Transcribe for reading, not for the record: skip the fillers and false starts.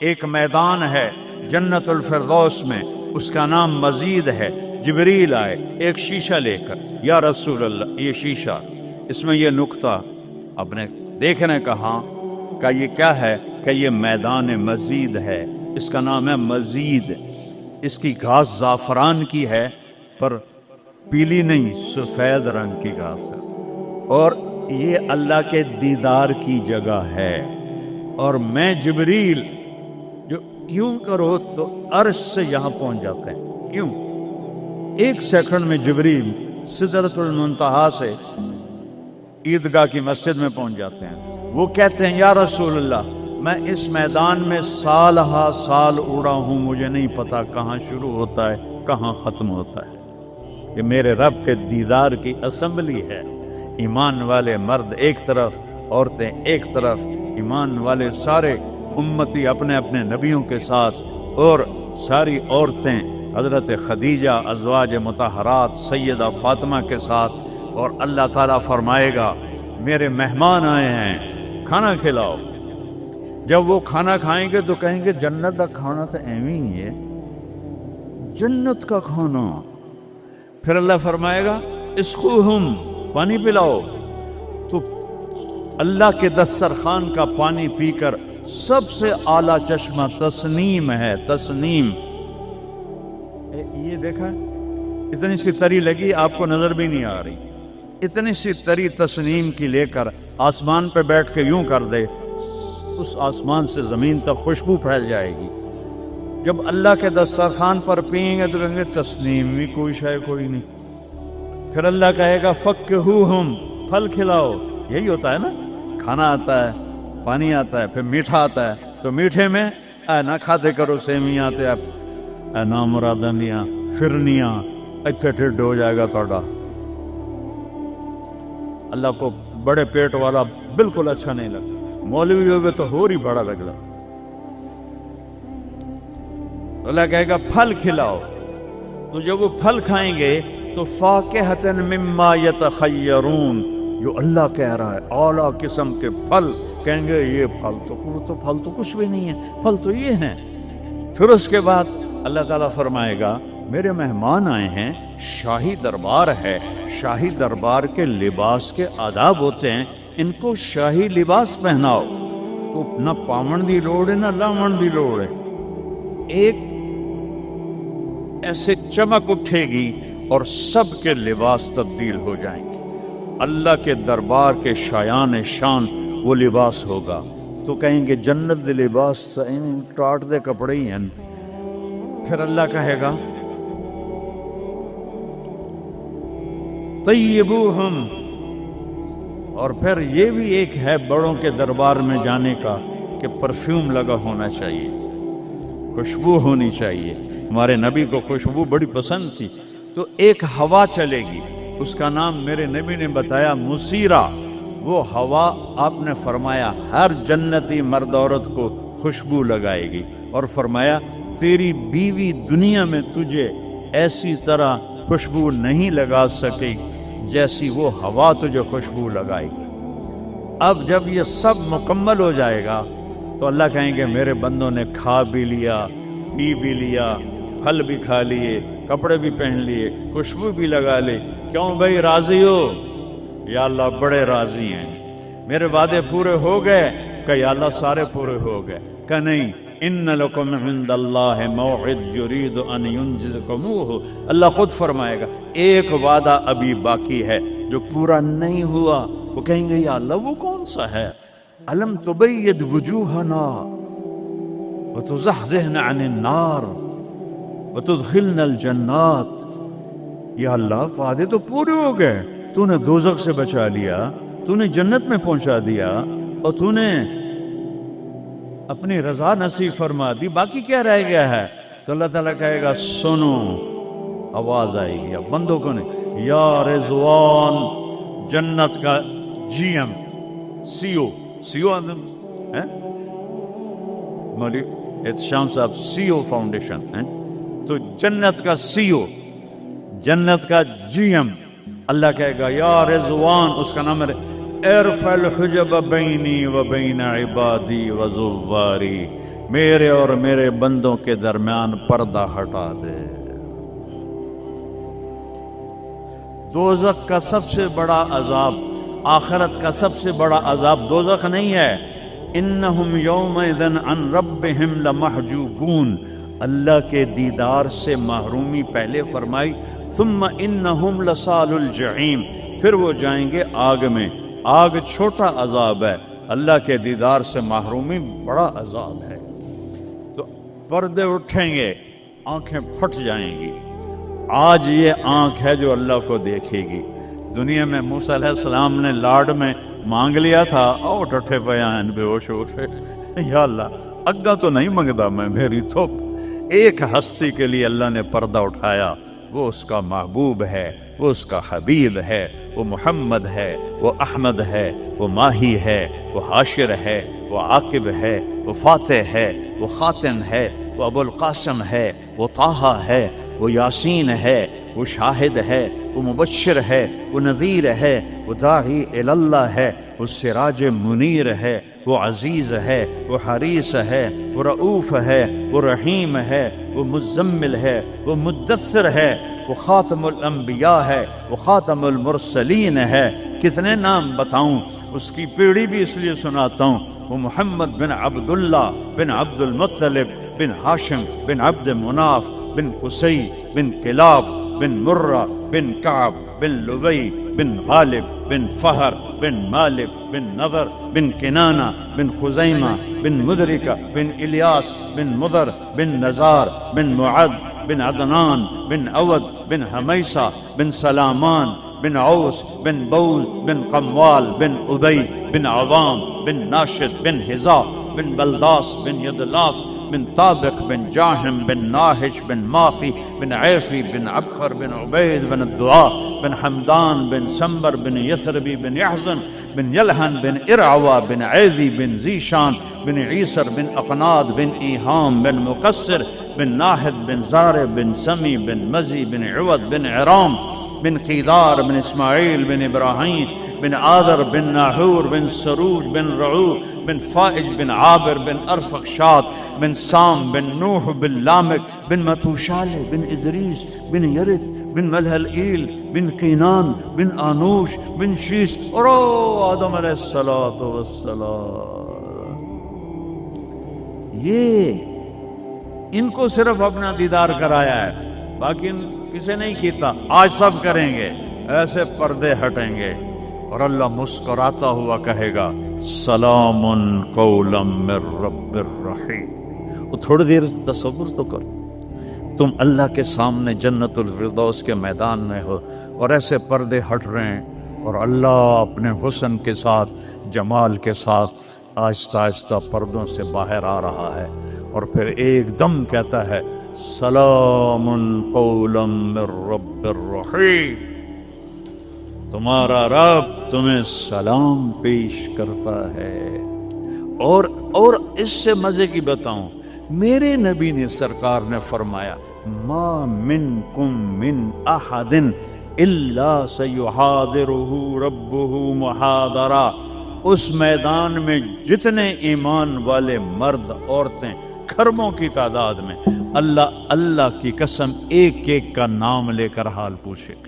ایک میدان ہے جنت الفردوس میں، اس کا نام مزید ہے۔ جبریل آئے ایک شیشہ لے کر، یا رسول اللہ یہ شیشہ، اس میں یہ نقطہ، آپ نے دیکھنے کہا کہ یہ کیا ہے؟ کہ یہ میدان مزید ہے، اس کا نام ہے مزید۔ اس کی گھاس زعفران کی ہے، پر پیلی نہیں، سفید رنگ کی گھاس ہے، اور یہ اللہ کے دیدار کی جگہ ہے۔ اور میں جبریل جو یوں کرو تو عرش سے یہاں پہنچ جاتے ہیں، یوں 1 سیکنڈ میں جبریل سدرۃ المنتہا سے عیدگاہ کی مسجد میں پہنچ جاتے ہیں۔ وہ کہتے ہیں یا رسول اللہ میں اس میدان میں سال ہا سال اڑا ہوں، مجھے نہیں پتا کہاں شروع ہوتا ہے کہاں ختم ہوتا ہے۔ یہ میرے رب کے دیدار کی اسمبلی ہے۔ ایمان والے مرد ایک طرف، عورتیں ایک طرف، ایمان والے سارے امتی اپنے اپنے نبیوں کے ساتھ، اور ساری عورتیں حضرت خدیجہ ازواج مطہرات سیدہ فاطمہ کے ساتھ، اور اللہ تعالیٰ فرمائے گا میرے مہمان آئے ہیں کھانا کھلاؤ۔ جب وہ کھانا کھائیں گے تو کہیں گے جنت کا کھانا تو ایویں ہی ہے، جنت کا کھانا۔ پھر اللہ فرمائے گا اسقوہم، پانی پلاؤ، تو اللہ کے دسترخوان کا پانی پی کر سب سے اعلیٰ چشمہ تسنیم ہے، تسنیم۔ یہ دیکھا اتنی سی تری لگی، آپ کو نظر بھی نہیں آ رہی، اتنی سی تری تسنیم کی لے کر آسمان پہ بیٹھ کے یوں کر دے، اس آسمان سے زمین تک خوشبو پھیل جائے گی۔ جب اللہ کے دسترخوان پر پئیں گے تو کہیں گے تسنیم بھی کوئی شے کوئی نہیں۔ پھر اللہ کہے گا فکہوہم، پھل کھلاؤ۔ یہی ہوتا ہے نا، کھانا آتا ہے، پانی آتا ہے، پھر میٹھا آتا ہے، تو میٹھے میں اے نہ کھاتے کرو سیویاں تے آپ اے نامراداں دیاں فرنیاں، اتنے ٹھڈ ہو جائے گا تھوڑا۔ اللہ کو بڑے پیٹ والا بالکل اچھا نہیں لگتا، مولوی ہوئے تو ہور ہی بڑا لگتا۔ اللہ کہے گا پھل کھلاؤ، تو جب وہ پھل کھائیں گے تو فاکہۃ مما یتخیرون، جو اللہ کہہ رہا ہے اعلیٰ قسم کے پھل، کہیں گے یہ پھل تو کچھ بھی نہیں ہے، پھل تو یہ ہیں۔ پھر اس کے بعد اللہ تعالیٰ فرمائے گا میرے مہمان آئے ہیں، شاہی دربار ہے، شاہی دربار کے لباس کے آداب ہوتے ہیں، ان کو شاہی لباس پہناؤ۔ تو نہ پامن دی لوڑ ہے نہ لامن دی لوڑ ہے، ایک ایسے چمک اٹھے گی اور سب کے لباس تبدیل ہو جائیں گے۔ اللہ کے دربار کے شایان شان وہ لباس ہوگا، تو کہیں گے جنت دے لباس ٹاٹ دے کپڑے ہی ہیں۔ پھر اللہ کہے گا طیبوہم، اور پھر یہ بھی ایک ہے بڑوں کے دربار میں جانے کا کہ پرفیوم لگا ہونا چاہیے، خوشبو ہونی چاہیے۔ ہمارے نبی کو خوشبو بڑی پسند تھی، تو ایک ہوا چلے گی، اس کا نام میرے نبی نے بتایا مسیرہ۔ وہ ہوا آپ نے فرمایا ہر جنتی مرد عورت کو خوشبو لگائے گی، اور فرمایا تیری بیوی دنیا میں تجھے ایسی طرح خوشبو نہیں لگا سکے جیسی وہ ہوا تجھے خوشبو لگائے گی۔ اب جب یہ سب مکمل ہو جائے گا تو اللہ کہیں گے میرے بندوں نے کھا بھی لیا، پی بھی لیا، پھل بھی کھا لیے، کپڑے بھی پہن لیے، خوشبو بھی لگا لے، کیوں بھائی راضی ہو؟ یا اللہ بڑے راضی ہیں، میرے وعدے پورے ہو گئے؟ کہ یا اللہ سارے پورے ہو گئے؟ کہ نہیں، ان لکم عند اللہ موعد یرید ان ینجزکموہ، اللہ خود فرمائے گا ایک وعدہ ابھی باقی ہے جو پورا نہیں ہوا۔ وہ کہیں گے یا اللہ وہ کون سا ہے؟ الم تبید وجوہنا وتزحزحنا عن النار وتدخلنا الجنات، یا اللہ وعدے تو پورے ہو گئے، تو نے دوزخ سے بچا لیا، تو نے جنت میں پہنچا دیا، اور تو نے اپنی رضا نصیب فرما دی، باقی کیا رہ گیا ہے؟ تو اللہ تعالیٰ کہے گا سنو، آواز آئے گی اب بندوں کو نہیں، یا رضوان، جنت کا جی ایم سی او مولوی احتشام صاحب سی او فاؤنڈیشن، تو جنت کا سی او، جنت کا جی ایم، اللہ کہے گا یا رضوان، اس کا نام ہے ارفع الحجب بینی و بین عبادی و زواری، میرے اور میرے بندوں کے درمیان پردہ ہٹا دے۔ دوزخ کا سب سے بڑا عذاب، آخرت کا سب سے بڑا عذاب دوزخ نہیں ہے۔ انہم یومئذ عن ربہم لمحجوبون، اللہ کے دیدار سے محرومی پہلے فرمائی، ثم انہم لصال الجحیم، پھر وہ جائیں گے آگ میں۔ آگ چھوٹا عذاب ہے، اللہ کے دیدار سے محرومی بڑا عذاب ہے۔ تو پردے اٹھیں گے، آنکھیں پھٹ جائیں گی۔ آج یہ آنکھ ہے جو اللہ کو دیکھے گی۔ دنیا میں موسیٰ علیہ السلام نے لاڈ میں مانگ لیا تھا، او ٹھٹھے پیان بے ہوش ہو کے، یا اللہ اگا تو نہیں منگدا میں، میری تھوپ۔ ایک ہستی کے لیے اللہ نے پردہ اٹھایا، وہ اس کا محبوب ہے، وہ اس کا حبیب ہے، وہ محمد ہے، وہ احمد ہے، وہ ماہی ہے، وہ حاشر ہے، وہ عاقب ہے، وہ فاتح ہے، وہ خاتم ہے، وہ ابو القاسم ہے، وہ طٰہٰ ہے، وہ یاسین ہے، وہ شاہد ہے، وہ مبشر ہے، وہ نذیر ہے، وہ داعی الی اللہ ہے، وہ سراج منیر ہے، وہ عزیز ہے، وہ حریص ہے، وہ رؤوف ہے، وہ رحیم ہے، وہ مزمل ہے، وہ مدثر ہے، وہ خاتم الانبیاء ہے، وہ خاتم المرسلین ہے۔ کتنے نام بتاؤں، اس کی پیڑھی بھی اس لیے سناتا ہوں۔ وہ محمد بن عبداللہ بن عبد المطلب بن ہاشم بن عبد مناف بن قصی بن کلاب بن مرہ بن کعب بن لبی بن غالب بن فہر بن مالک بن نضر بن کنانہ بن خزیمہ بن مدرکہ بن الیاس بن مضر بن نزار بن معد بن عدنان بن عود بن حمیسہ بن سلامان بن عوس بن بوز بن قموال بن ابی بن عوام بن ناشد بن حذاء بن بلداس بن یدلاف بن طابق بن جاہم بن ناہش بن مافی بن عیفی بن عبخر بن عبید بن الدعاء بن حمدان بن سمبر بن یثربی بن یحزن بن یلحن بن ارعوا بن عیدی بن ذیشان بن عیسر بن اقناد بن ایہام بن مقصر بن ناحد بن زار بن سمی بن مزی بن عود بن عرام بن قیدار بن اسماعیل بن ابراہیم بن آذر بن ناحور بن سروج بن رعو بن فائج بن عابر بن ارفخشاد بن سام بن نوح بن لامک بن متوشال بن ادریس بن یرد بن ملہلئیل بن قینان بن آنوش بن شیس اور آدم علیہ السلام۔ یہ ان کو صرف اپنا دیدار کرایا ہے، باقی کسے نہیں کیتا۔ آج سب کریں گے، ایسے پردے ہٹیں گے اور اللہ مسکراتا ہوا کہے گا سلام قولا من رب الرحیم۔ وہ تھوڑی دیر تصور تو کرو، تم اللہ کے سامنے جنت الفردوس کے میدان میں ہو اور ایسے پردے ہٹ رہے ہیں اور اللہ اپنے حسن کے ساتھ، جمال کے ساتھ آہستہ آہستہ پردوں سے باہر آ رہا ہے، اور پھر ایک دم کہتا ہے سلام قولا من رب الرحیم، تمہارا رب تمہیں سلام پیش کرتا ہے۔ اور اس سے مزے کی بتاؤں، میرے نبی نے سرکار نے فرمایا ما منکم من احد الا سیحاضرہ ربہ محاضرہ، اس میدان میں جتنے ایمان والے مرد عورتیں کھربوں کی تعداد میں، اللہ کی قسم ایک ایک کا نام لے کر حال پوچھے گا۔